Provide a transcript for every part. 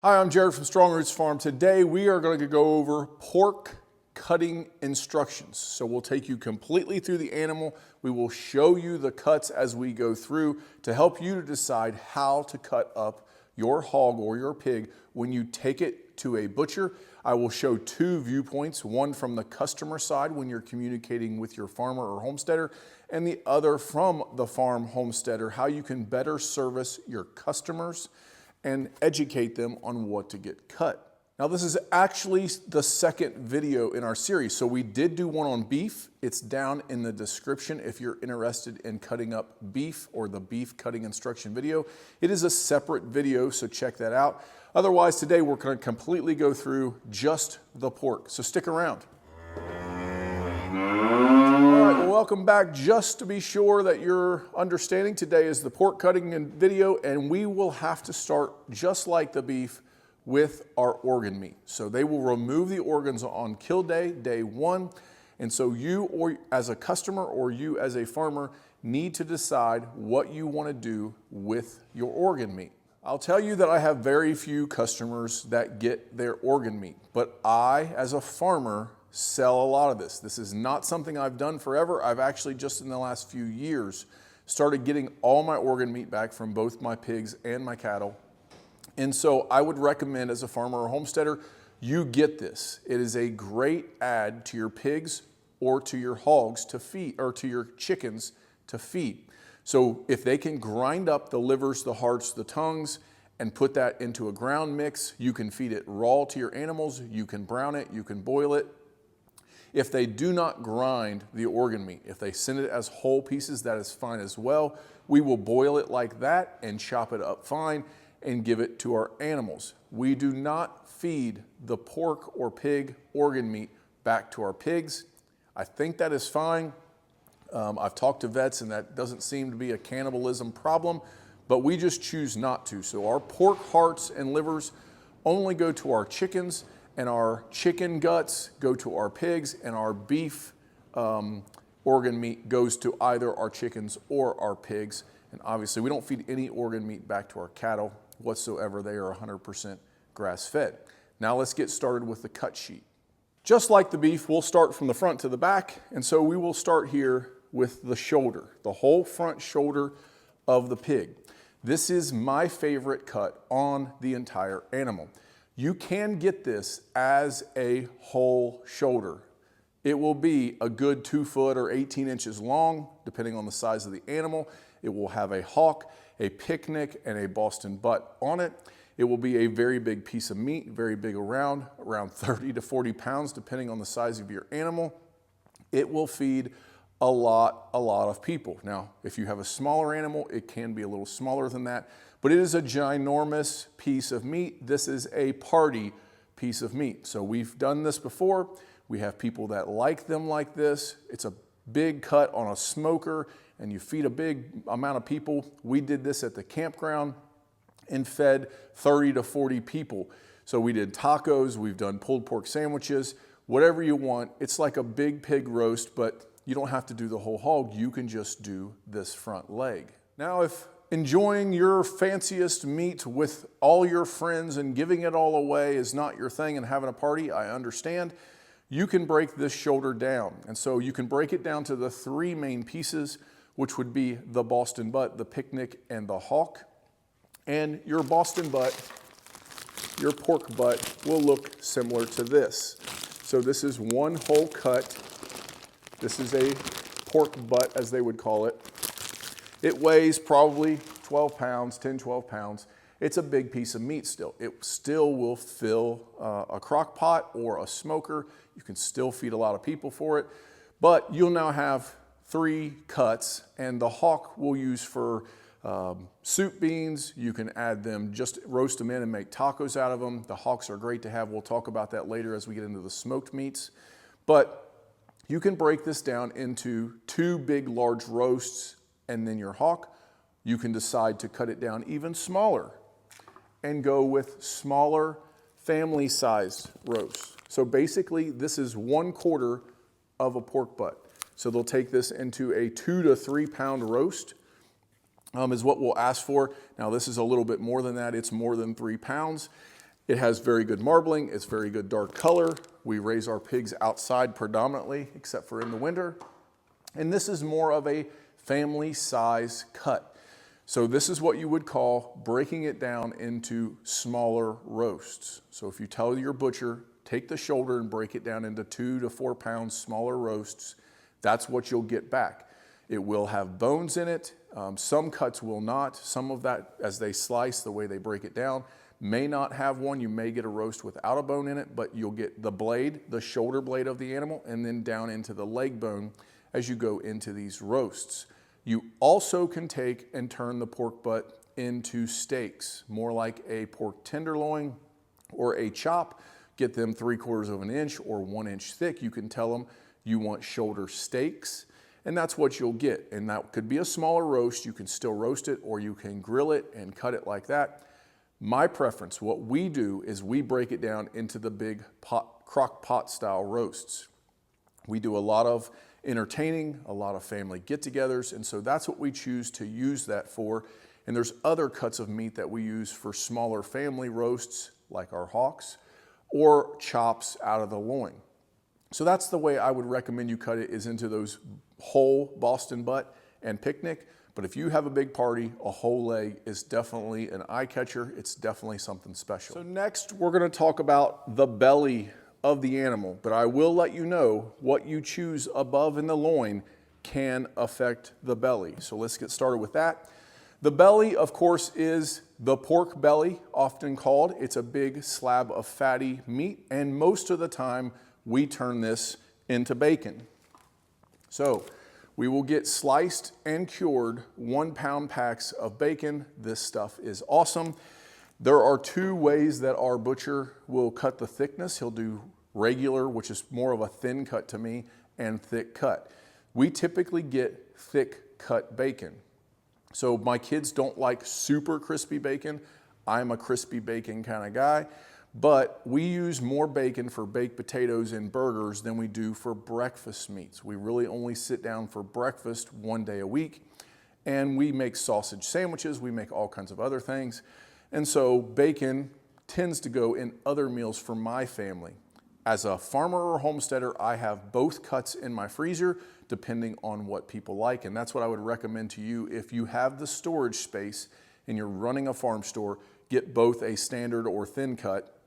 Hi, I'm Jared from Strongroots Farm. Today we are going to go over pork cutting instructions. So we'll take you completely through the animal. We will show you the cuts as we go through to help you to decide how to cut up your hog or your pig when you take it to a butcher. I will show two viewpoints, one from the customer side when you're communicating with your farmer or homesteader, and the other from the farm homesteader, how you can better service your customers and educate them on what to get cut. Now this is actually the second video in our series. So we did do one on beef. It's down in the description if you're interested in cutting up beef or the beef cutting instruction video. It is a separate video, so check that out. Otherwise today we're going to completely go through just the pork, so stick around. Welcome back. Just to be sure that you're understanding, today is the pork cutting video, and we will have to start just like the beef with our organ meat. So they will remove the organs on kill day, day one. And so you, or as a customer or you as a farmer, need to decide what you want to do with your organ meat. I'll tell you that I have very few customers that get their organ meat, but I, as a farmer, sell a lot of this. This is not something I've done forever. I've actually just in the last few years started getting all my organ meat back from both my pigs and my cattle. And so I would recommend, as a farmer or homesteader, you get this. It is a great add to your pigs or to your hogs to feed, or to your chickens to feed. So if they can grind up the livers, the hearts, the tongues, and put that into a ground mix, you can feed it raw to your animals, you can brown it, you can boil it. If they do not grind the organ meat, if they send it as whole pieces, that is fine as well. We will boil it like that and chop it up fine and give it to our animals. We do not feed the pork or pig organ meat back to our pigs. I think that is fine. I've talked to vets and that doesn't seem to be a cannibalism problem, but we just choose not to. So our pork hearts and livers only go to our chickens, and our chicken guts go to our pigs, and our beef organ meat goes to either our chickens or our pigs. And obviously we don't feed any organ meat back to our cattle whatsoever. They are 100% grass-fed. Now let's get started with the cut sheet. Just like the beef, we'll start from the front to the back, and so we will start here with the shoulder, the whole front shoulder of the pig. This is my favorite cut on the entire animal. You can get this as a whole shoulder. It will be a good 2 foot or 18 inches long, depending on the size of the animal. It will have a hock, a picnic, and a Boston butt on it. It will be a very big piece of meat, very big around 30 to 40 pounds, depending on the size of your animal. It will feed a lot of people. Now, if you have a smaller animal, it can be a little smaller than that, but it is a ginormous piece of meat. This is a party piece of meat. So we've done this before. We have people that like them like this. It's a big cut on a smoker, and you feed a big amount of people. We did this at the campground and fed 30 to 40 people. So we did tacos, we've done pulled pork sandwiches, whatever you want. It's like a big pig roast, but you don't have to do the whole hog. You can just do this front leg. Now, if enjoying your fanciest meat with all your friends and giving it all away is not your thing and having a party, I understand. You can break this shoulder down. And so you can break it down to the 3 main pieces, which would be the Boston butt, the picnic, and the hock. And your Boston butt, your pork butt, will look similar to this. So this is one whole cut. This is a pork butt, as they would call it. It weighs probably 12 pounds, 10, 12 pounds. It's a big piece of meat still. It still will fill a crock pot or a smoker. You can still feed a lot of people for it, but you'll now have 3 cuts, and the hock we'll use for soup beans. You can add them, just roast them in and make tacos out of them. The hocks are great to have. We'll talk about that later as we get into the smoked meats. But you can break this down into 2 big, large roasts and then your hock. You can decide to cut it down even smaller and go with smaller family-sized roasts. So basically, this is 1/4 of a pork butt. So they'll take this into a 2 to 3 pound roast. Is what we'll ask for. Now this is a little bit more than that. It's more than 3 pounds. It has very good marbling. It's very good dark color. We raise our pigs outside predominantly, except for in the winter. And this is more of a family size cut. So this is what you would call breaking it down into smaller roasts. So if you tell your butcher, take the shoulder and break it down into 2 to 4 pounds smaller roasts, that's what you'll get back. It will have bones in it. Some cuts will not. Some of that, as they slice, the way they break it down, may not have one. You may get a roast without a bone in it, but you'll get the blade, the shoulder blade of the animal, and then down into the leg bone as you go into these roasts. You also can take and turn the pork butt into steaks, more like a pork tenderloin or a chop. Get them 3/4 of an inch or 1 inch thick. You can tell them you want shoulder steaks, and that's what you'll get. And that could be a smaller roast. You can still roast it, or you can grill it and cut it like that. My preference, what we do is we break it down into the big crock pot style roasts. We do a lot of entertaining, a lot of family get-togethers, and so that's what we choose to use that for. And there's other cuts of meat that we use for smaller family roasts, like our hocks, or chops out of the loin. So that's the way I would recommend you cut it, is into those whole Boston butt and picnic. But if you have a big party, a whole leg is definitely an eye catcher. It's definitely something special. So next, we're gonna talk about the belly of the animal, but I will let you know what you choose above in the loin can affect the belly. So let's get started with that. The belly, of course, is the pork belly, often called. It's a big slab of fatty meat, and most of the time we turn this into bacon. So we will get sliced and cured 1 pound packs of bacon. This stuff is awesome. There are 2 ways that our butcher will cut the thickness. He'll do regular, which is more of a thin cut to me, and thick cut. We typically get thick cut bacon. So my kids don't like super crispy bacon. I'm a crispy bacon kind of guy, but we use more bacon for baked potatoes and burgers than we do for breakfast meats. We really only sit down for breakfast 1 day a week, and we make sausage sandwiches. We make all kinds of other things. And so bacon tends to go in other meals for my family. As a farmer or homesteader, I have both cuts in my freezer depending on what people like, and that's what I would recommend to you. If you have the storage space and you're running a farm store, get both a standard or thin cut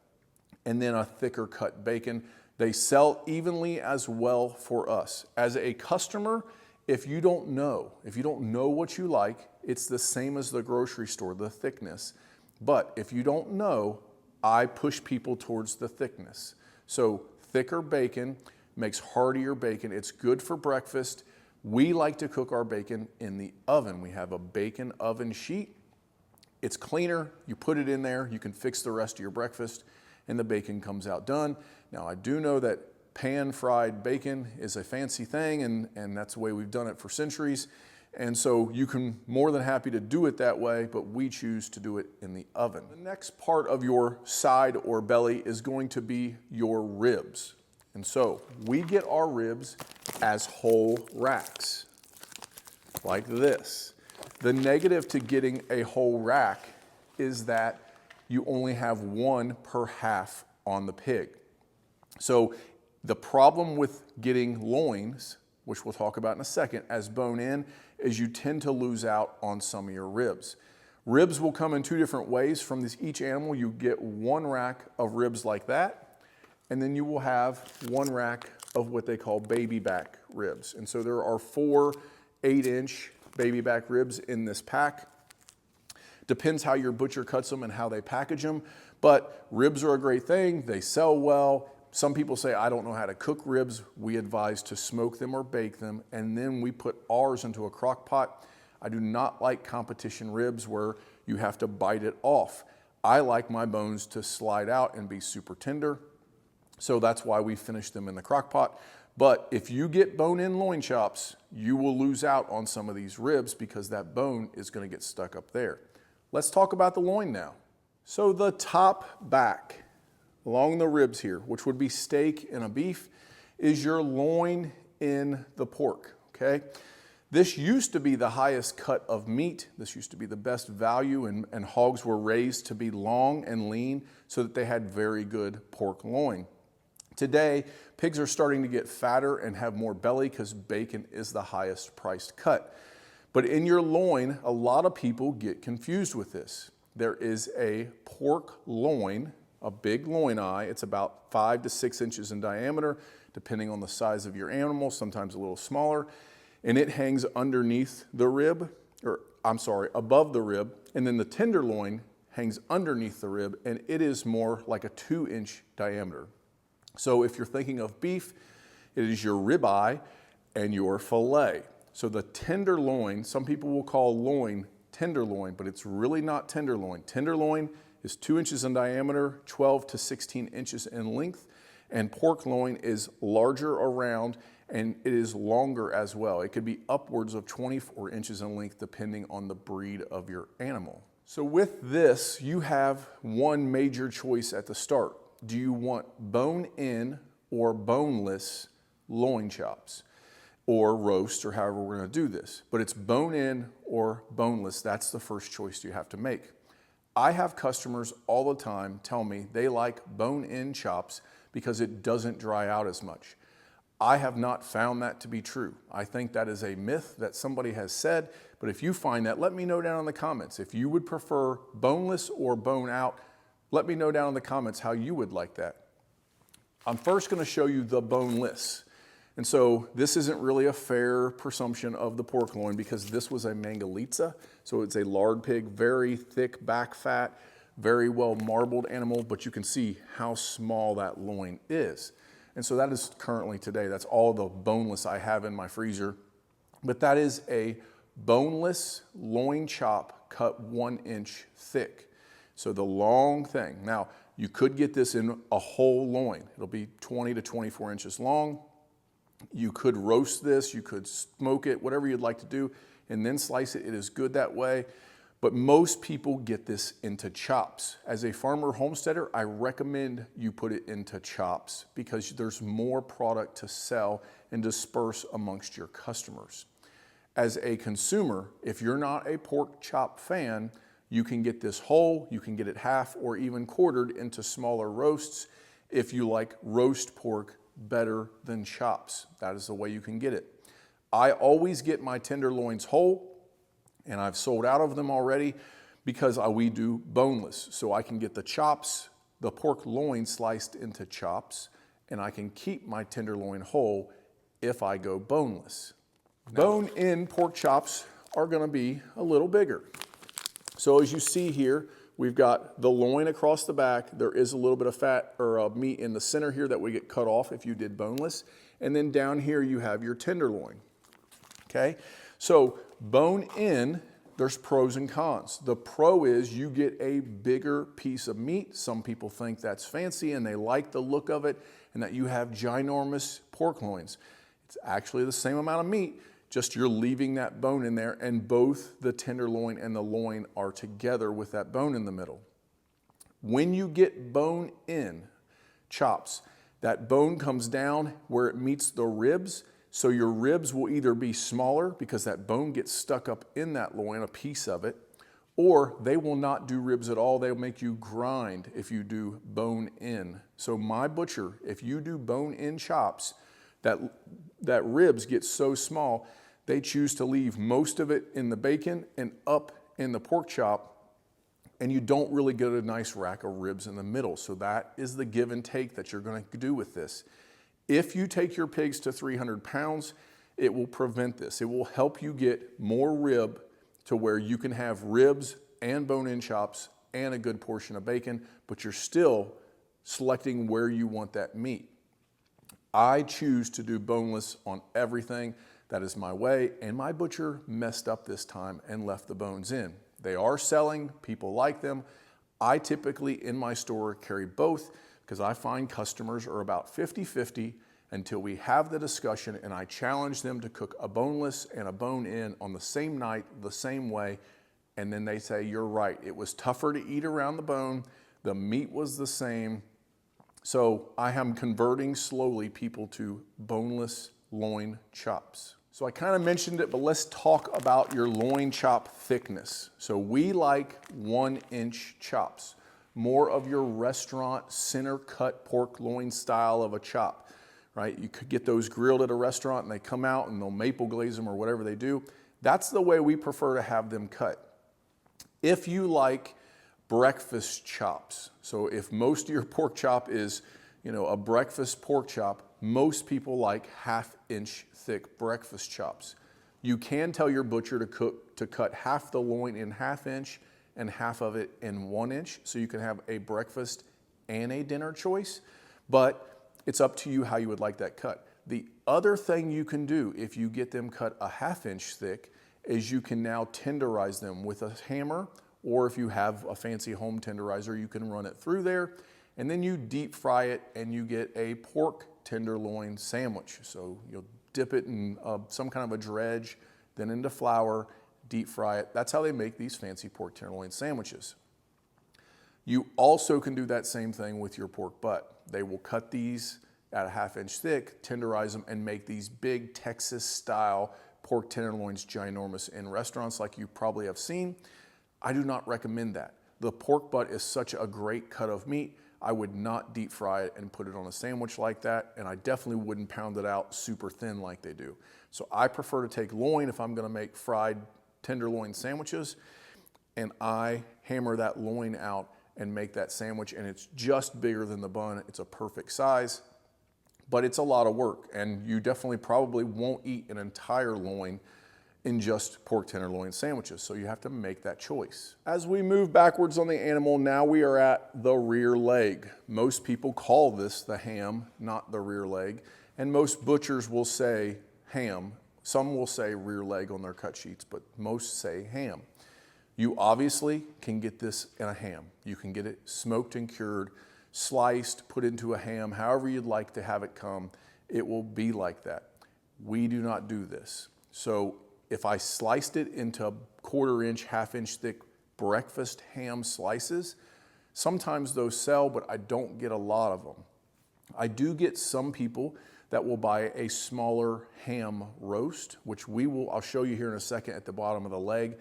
and then a thicker cut bacon. They sell evenly as well for us. As a customer, if you don't know what you like, it's the same as the grocery store, the thickness. But if you don't know, I push people towards the thickness. So thicker bacon makes heartier bacon. It's good for breakfast. We like to cook our bacon in the oven. We have a bacon oven sheet. It's cleaner. You put it in there. You can fix the rest of your breakfast, and the bacon comes out done. Now, I do know that pan-fried bacon is a fancy thing, and that's the way we've done it for centuries. And so you can more than happy to do it that way, but we choose to do it in the oven. The next part of your side or belly is going to be your ribs. And so we get our ribs as whole racks, like this. The negative to getting a whole rack is that you only have 1 per half on the pig. So the problem with getting loins, which we'll talk about in a second, as bone in, is you tend to lose out on some of your ribs. Ribs will come in 2 different ways. From each animal, you get 1 rack of ribs like that, and then you will have 1 rack of what they call baby back ribs. And so there are 4 8-inch baby back ribs in this pack. Depends how your butcher cuts them and how they package them, but ribs are a great thing. They sell well. Some people say, I don't know how to cook ribs. We advise to smoke them or bake them, and then we put ours into a crock pot. I do not like competition ribs where you have to bite it off. I like my bones to slide out and be super tender, so that's why we finish them in the crock pot. But if you get bone-in loin chops, you will lose out on some of these ribs because that bone is going to get stuck up there. Let's talk about the loin now. So the top back along the ribs here, which would be steak in a beef, is your loin in the pork, okay? This used to be the highest cut of meat. This used to be the best value, and hogs were raised to be long and lean so that they had very good pork loin. Today, pigs are starting to get fatter and have more belly because bacon is the highest priced cut. But in your loin, a lot of people get confused with this. There is a pork loin, a big loin eye. It's about 5 to 6 inches in diameter, depending on the size of your animal, sometimes a little smaller. And it hangs underneath the rib, above the rib. And then the tenderloin hangs underneath the rib, and it is more like a 2-inch diameter. So if you're thinking of beef, it is your rib eye and your fillet. So the tenderloin, some people will call loin tenderloin, but it's really not tenderloin. Tenderloin is 2 inches in diameter, 12 to 16 inches in length, and pork loin is larger around and it is longer as well. It could be upwards of 24 inches in length depending on the breed of your animal. So with this, you have one major choice at the start. Do you want bone-in or boneless loin chops, or roast, or however we're going to do this? But it's bone-in or boneless. That's the first choice you have to make. I have customers all the time tell me they like bone-in chops because it doesn't dry out as much. I have not found that to be true. I think that is a myth that somebody has said, but if you find that, let me know down in the comments. If you would prefer boneless or bone out, let me know down in the comments how you would like that. I'm first going to show you the boneless. And so this isn't really a fair presumption of the pork loin because this was a mangalitsa. So it's a lard pig, very thick back fat, very well marbled animal, but you can see how small that loin is. And so that is currently today, that's all the boneless I have in my freezer. But that is a boneless loin chop cut 1 inch thick. So the long thing. Now, you could get this in a whole loin. It'll be 20 to 24 inches long. You could roast this, you could smoke it, whatever you'd like to do, and then slice it. It is good that way. But most people get this into chops. As a farmer homesteader, I recommend you put it into chops because there's more product to sell and disperse amongst your customers. As a consumer, if you're not a pork chop fan, you can get this whole, you can get it half or even quartered into smaller roasts if you like roast pork better than chops. That is the way you can get it. I always get my tenderloins whole, and I've sold out of them already because we do boneless. So I can get the chops, the pork loin sliced into chops, and I can keep my tenderloin whole if I go boneless. Bone-in pork chops are gonna be a little bigger. So as you see here, we've got the loin across the back. There is a little bit of fat or meat in the center here that would get cut off if you did boneless. And then down here you have your tenderloin, okay? So bone in, there's pros and cons. The pro is you get a bigger piece of meat. Some people think that's fancy and they like the look of it and that you have ginormous pork loins. It's actually the same amount of meat, just you're leaving that bone in there, and both the tenderloin and the loin are together with that bone in the middle. When you get bone in chops, that bone comes down where it meets the ribs, so your ribs will either be smaller because that bone gets stuck up in that loin, a piece of it, or they will not do ribs at all. They'll make you grind if you do bone in. So my butcher, if you do bone in chops, that ribs get so small, they choose to leave most of it in the bacon and up in the pork chop, and you don't really get a nice rack of ribs in the middle. So that is the give and take that you're going to do with this. If you take your pigs to 300 pounds, it will prevent this. It will help you get more rib to where you can have ribs and bone-in chops and a good portion of bacon, but you're still selecting where you want that meat. I choose to do boneless on everything. That is my way, and my butcher messed up this time and left the bones in. They are selling, people like them. I typically in my store carry both because I find customers are about 50-50 until we have the discussion and I challenge them to cook a boneless and a bone-in on the same night, the same way, and then they say, you're right, it was tougher to eat around the bone, the meat was the same. So I am converting slowly people to boneless loin chops. So I kind of mentioned it, but let's talk about your loin chop thickness. So we like 1-inch chops, more of your restaurant center cut pork loin style of a chop, right? You could get those grilled at a restaurant and they come out and they'll maple glaze them or whatever they do. That's the way we prefer to have them cut. If you like breakfast chops, so if most of your pork chop is, a breakfast pork chop, most people like 1/2-inch thick breakfast chops. You can tell your butcher to cut half the loin in 1/2 inch and half of it in 1 inch, so you can have a breakfast and a dinner choice, but it's up to you how you would like that cut. The other thing you can do if you get them cut a 1/2 inch thick is you can now tenderize them with a hammer, or if you have a fancy home tenderizer, you can run it through there, and then you deep fry it and you get a pork tenderloin sandwich. So you'll dip it in some kind of a dredge, then into flour, deep fry it. That's how they make these fancy pork tenderloin sandwiches. You also can do that same thing with your pork butt. They will cut these at a 1/2 inch thick, tenderize them, and make these big Texas style pork tenderloins ginormous in restaurants like you probably have seen. I do not recommend that. The pork butt is such a great cut of meat. I would not deep fry it and put it on a sandwich like that, and I definitely wouldn't pound it out super thin like they do. So I prefer to take loin if I'm gonna make fried tenderloin sandwiches, and I hammer that loin out and make that sandwich, and it's just bigger than the bun. It's a perfect size, but it's a lot of work, and you definitely probably won't eat an entire loin in just pork tenderloin sandwiches, so you have to make that choice. As we move backwards on the animal, now we are at the rear leg. Most people call this the ham, not the rear leg, and most butchers will say ham. Some will say rear leg on their cut sheets, but most say ham. You obviously can get this in a ham. You can get it smoked and cured, sliced, put into a ham, however you'd like to have it come, it will be like that. We do not do this. So if I sliced it into 1/4 inch, 1/2 inch thick breakfast ham slices, sometimes those sell, but I don't get a lot of them. I do get some people that will buy a smaller ham roast, which I'll show you here in a second at the bottom of the leg,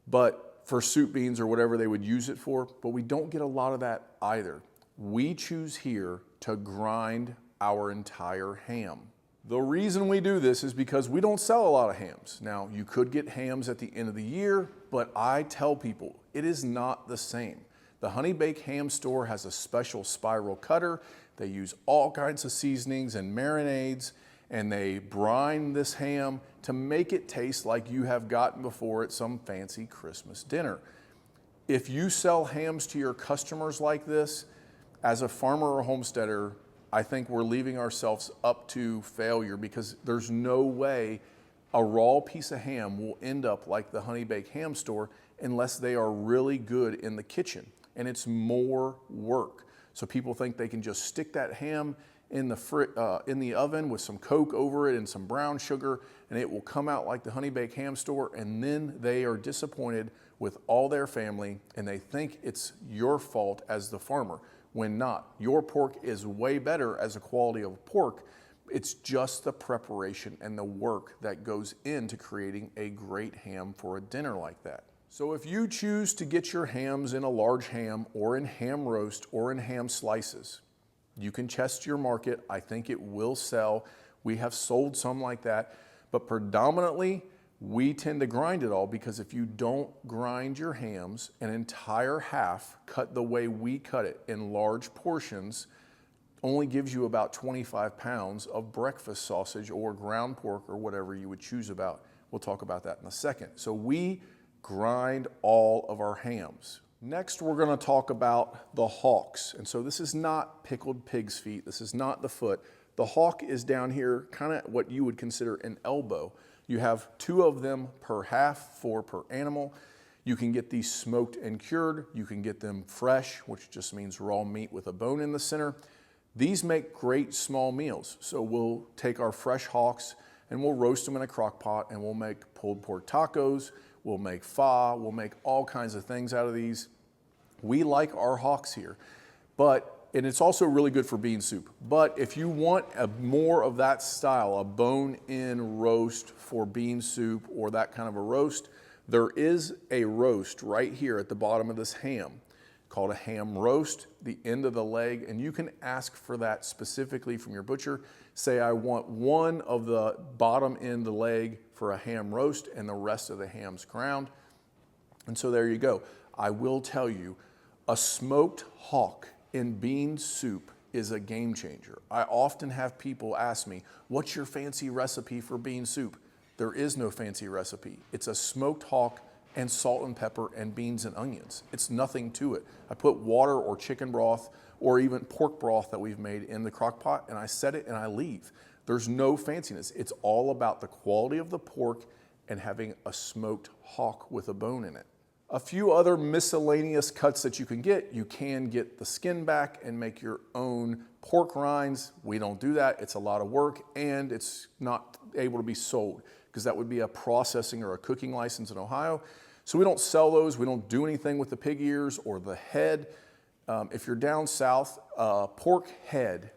but for soup beans or whatever they would use it for, but we don't get a lot of that either. We choose here to grind our entire ham. The reason we do this is because we don't sell a lot of hams. Now, you could get hams at the end of the year, but I tell people it is not the same. The Honey Bake Ham Store has a special spiral cutter. They use all kinds of seasonings and marinades, and they brine this ham to make it taste like you have gotten before at some fancy Christmas dinner. If you sell hams to your customers like this, as a farmer or homesteader, I think we're leaving ourselves up to failure, because there's no way a raw piece of ham will end up like the Honey Bake Ham Store unless they are really good in the kitchen, and it's more work. So people think they can just stick that ham in the oven with some Coke over it and some brown sugar, and it will come out like the Honey Bake Ham Store, and then they are disappointed with all their family, and they think it's your fault as the farmer, when not. Your pork is way better as a quality of pork. It's just the preparation and the work that goes into creating a great ham for a dinner like that. So if you choose to get your hams in a large ham, or in ham roast, or in ham slices, you can test your market. I think it will sell. We have sold some like that, but predominantly we tend to grind it all, because if you don't grind your hams, an entire half cut the way we cut it in large portions only gives you about 25 pounds of breakfast sausage or ground pork or whatever you would choose about. We'll talk about that in a second. So we grind all of our hams. Next, we're going to talk about the hocks. And so this is not pickled pig's feet. This is not the foot. The hock is down here, kind of what you would consider an elbow. You have 2 of them per half, 4 per animal. You can get these smoked and cured. You can get them fresh, which just means raw meat with a bone in the center. These make great small meals. So we'll take our fresh hocks and we'll roast them in a crock pot, and we'll make pulled pork tacos. We'll make pho. We'll make all kinds of things out of these. We like our hocks here, but And it's also really good for bean soup. But if you want more of that style, a bone-in roast for bean soup or that kind of a roast, there is a roast right here at the bottom of this ham called a ham roast, the end of the leg, and you can ask for that specifically from your butcher. Say, I want one of the bottom end of the leg for a ham roast and the rest of the ham's ground. And so there you go. I will tell you, a smoked hawk in bean soup is a game changer. I often have people ask me, what's your fancy recipe for bean soup? There is no fancy recipe. It's a smoked hawk and salt and pepper and beans and onions. It's nothing to it. I put water or chicken broth or even pork broth that we've made in the crock pot, and I set it and I leave. There's no fanciness. It's all about the quality of the pork and having a smoked hawk with a bone in it. A few other miscellaneous cuts that you can get the skin back and make your own pork rinds. We don't do that. It's a lot of work and it's not able to be sold because that would be a processing or a cooking license in Ohio. So we don't sell those. We don't do anything with the pig ears or the head. If you're down south, pork head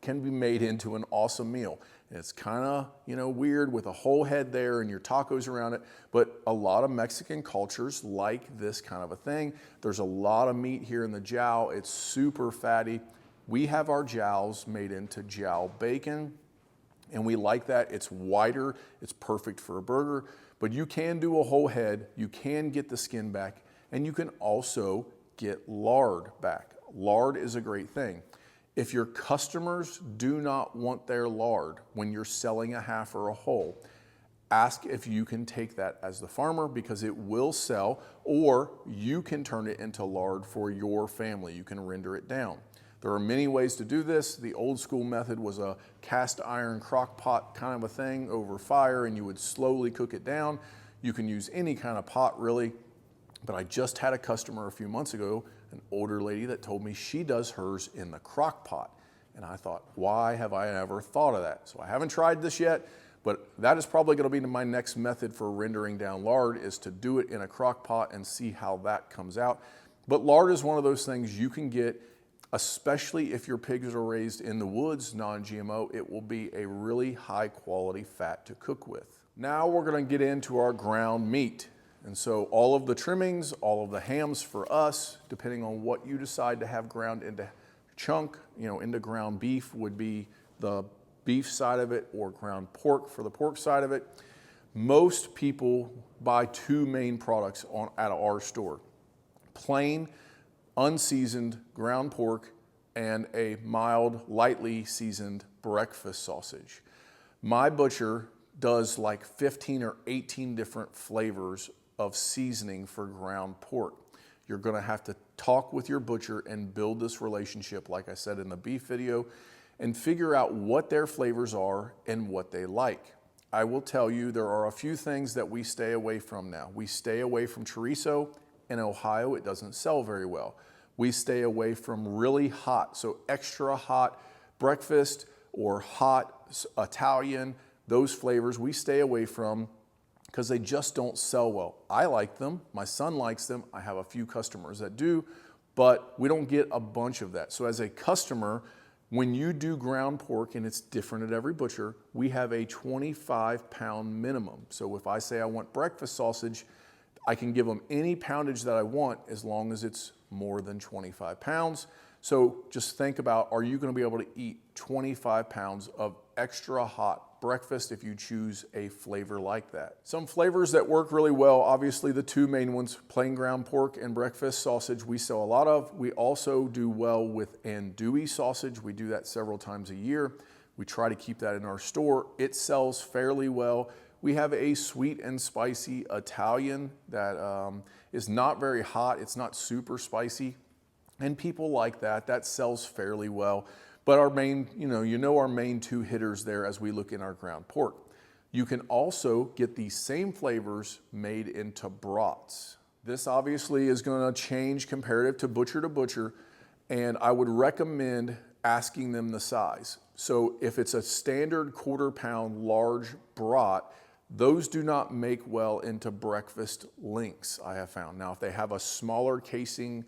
can be made into an awesome meal. And it's kind of, weird with a whole head there and your tacos around it, but a lot of Mexican cultures like this kind of a thing. There's a lot of meat here in the jowl. It's super fatty. We have our jowls made into jowl bacon, and we like that. It's wider. It's perfect for a burger, but you can do a whole head. You can get the skin back, and you can also get lard back. Lard is a great thing. If your customers do not want their lard when you're selling a half or a whole, ask if you can take that as the farmer because it will sell, or you can turn it into lard for your family. You can render it down. There are many ways to do this. The old school method was a cast iron crock pot kind of a thing over fire, and you would slowly cook it down. You can use any kind of pot really, but I just had a customer a few months ago, an older lady that told me she does hers in the crock pot. And I thought, why have I never thought of that? So I haven't tried this yet, but that is probably gonna be my next method for rendering down lard is to do it in a crock pot and see how that comes out. But lard is one of those things you can get, especially if your pigs are raised in the woods, non-GMO, it will be a really high quality fat to cook with. Now we're gonna get into our ground meat. And so all of the trimmings, all of the hams for us, depending on what you decide to have ground into chunk, into ground beef would be the beef side of it or ground pork for the pork side of it. Most people buy two main products at our store. Plain, unseasoned ground pork and a mild, lightly seasoned breakfast sausage. My butcher does like 15 or 18 different flavors of seasoning for ground pork. You're gonna have to talk with your butcher and build this relationship, like I said in the beef video, and figure out what their flavors are and what they like. I will tell you there are a few things that we stay away from now. We stay away from chorizo. In Ohio, it doesn't sell very well. We stay away from really hot, so extra hot breakfast or hot Italian, those flavors we stay away from because they just don't sell well. I like them, my son likes them, I have a few customers that do, but we don't get a bunch of that. So as a customer, when you do ground pork, and it's different at every butcher, we have a 25-pound minimum. So if I say I want breakfast sausage, I can give them any poundage that I want as long as it's more than 25 pounds. So just think about, are you gonna be able to eat 25 pounds of extra hot breakfast if you choose a flavor like that? Some flavors that work really well, obviously the two main ones, plain ground pork and breakfast sausage, we sell a lot of. We also do well with andouille sausage. We do that several times a year. We try to keep that in our store. It sells fairly well. We have a sweet and spicy Italian that is not very hot. It's not super spicy. And people like that. That sells fairly well. But our main, our main two hitters there as we look in our ground pork. You can also get these same flavors made into brats. This obviously is going to change comparative to butcher, and I would recommend asking them the size. So if it's a standard quarter-pound large brat, those do not make well into breakfast links, I have found. Now, if they have a smaller casing,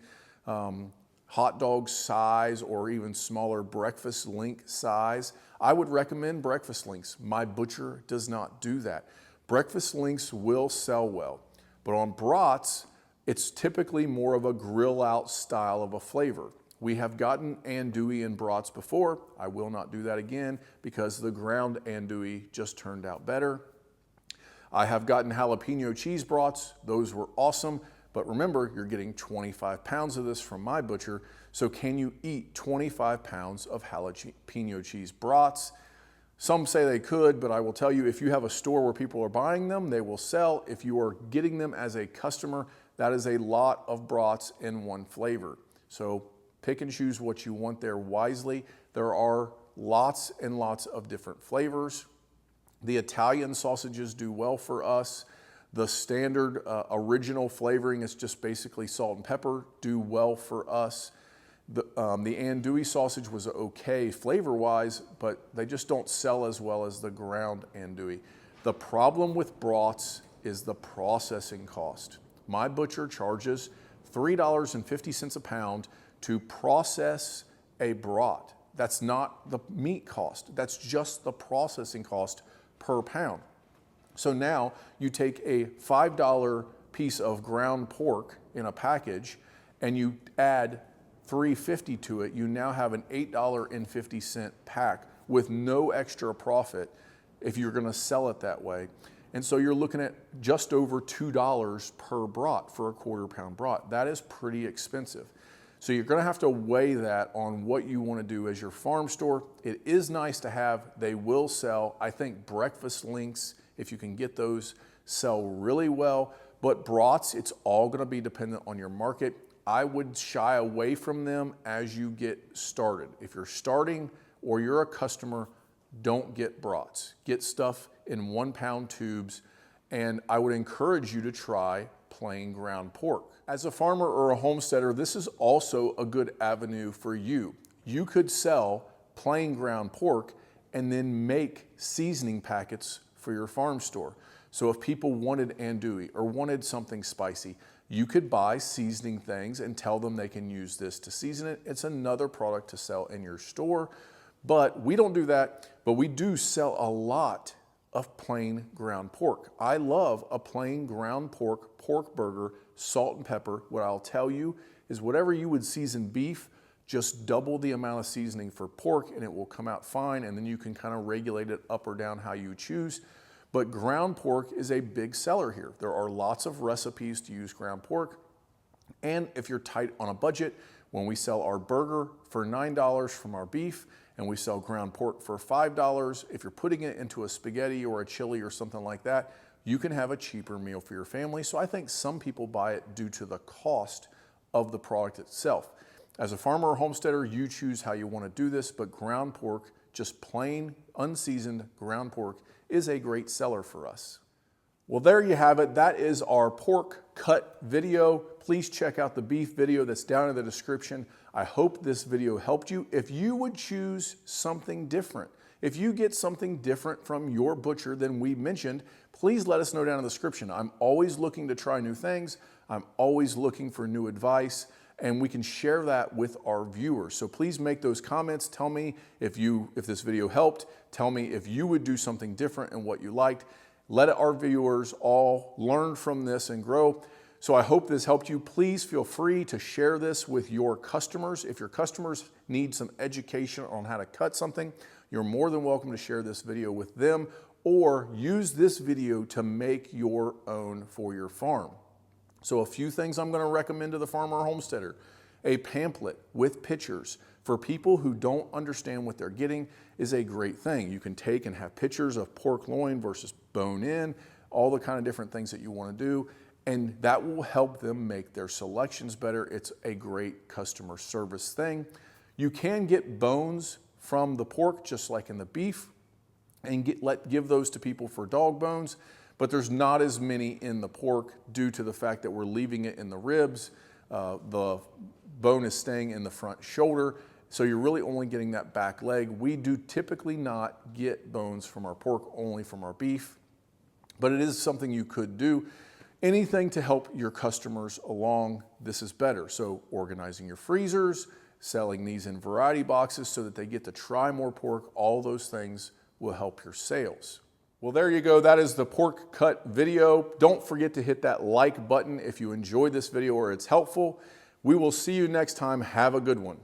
hot dog size or even smaller breakfast link size, I would recommend breakfast links. My butcher does not do that. Breakfast links will sell well, but on brats, it's typically more of a grill out style of a flavor. We have gotten andouille in brats before. I will not do that again because the ground andouille just turned out better. I have gotten jalapeno cheese brats. Those were awesome. But remember, you're getting 25 pounds of this from my butcher. So can you eat 25 pounds of jalapeno cheese brats? Some say they could, but I will tell you, if you have a store where people are buying them, they will sell. If you are getting them as a customer, that is a lot of brats in one flavor. So pick and choose what you want there wisely. There are lots and lots of different flavors. The Italian sausages do well for us. The standard original flavoring is just basically salt and pepper, do well for us. The andouille sausage was okay flavor-wise, but they just don't sell as well as the ground andouille. The problem with brats is the processing cost. My butcher charges $3.50 a pound to process a brat. That's not the meat cost. That's just the processing cost per pound. So now you take a $5 piece of ground pork in a package and you add $3.50 to it, you now have an $8.50 pack with no extra profit if you're gonna sell it that way. And so you're looking at just over $2 per brat for a quarter-pound brat. That is pretty expensive. So you're gonna have to weigh that on what you wanna do as your farm store. It is nice to have, they will sell. I think breakfast links, if you can get those, sell really well. But brats, it's all gonna be dependent on your market. I would shy away from them as you get started. If you're starting or you're a customer, don't get brats. Get stuff in 1 pound tubes, and I would encourage you to try plain ground pork. As a farmer or a homesteader, this is also a good avenue for you. You could sell plain ground pork and then make seasoning packets for your farm store. So if people wanted andouille or wanted something spicy, you could buy seasoning things and tell them they can use this to season it. It's another product to sell in your store, but we don't do that, but we do sell a lot of plain ground pork. I love a plain ground pork burger, salt and pepper. What I'll tell you is whatever you would season beef, just double the amount of seasoning for pork and it will come out fine, and then you can kind of regulate it up or down how you choose. But ground pork is a big seller here. There are lots of recipes to use ground pork. And if you're tight on a budget, when we sell our burger for $9 from our beef and we sell ground pork for $5, if you're putting it into a spaghetti or a chili or something like that, you can have a cheaper meal for your family. So I think some people buy it due to the cost of the product itself. As a farmer or homesteader, you choose how you want to do this, but ground pork, just plain unseasoned ground pork, is a great seller for us. Well, there you have it. That is our pork cut video. Please check out the beef video that's down in the description. I hope this video helped you. If you would choose something different, if you get something different from your butcher than we mentioned, please let us know down in the description. I'm always looking to try new things. I'm always looking for new advice, and we can share that with our viewers. So please make those comments. Tell me if this video helped. Tell me if you would do something different and what you liked. Let our viewers all learn from this and grow. So I hope this helped you. Please feel free to share this with your customers. If your customers need some education on how to cut something, you're more than welcome to share this video with them, or use this video to make your own for your farm. So a few things I'm going to recommend to the farmer or homesteader. A pamphlet with pictures for people who don't understand what they're getting is a great thing. You can take and have pictures of pork loin versus bone in, all the kind of different things that you want to do, and that will help them make their selections better. It's a great customer service thing. You can get bones from the pork, just like in the beef, and give those to people for dog bones, but there's not as many in the pork due to the fact that we're leaving it in the ribs. The bone is staying in the front shoulder, so you're really only getting that back leg. We do typically not get bones from our pork, only from our beef, but it is something you could do. anything to help your customers along, this is better. So organizing your freezers, selling these in variety boxes so that they get to try more pork, all those things will help your sales. Well, there you go. That is the pork cut video. Don't forget to hit that like button if you enjoyed this video or it's helpful. We will see you next time. Have a good one.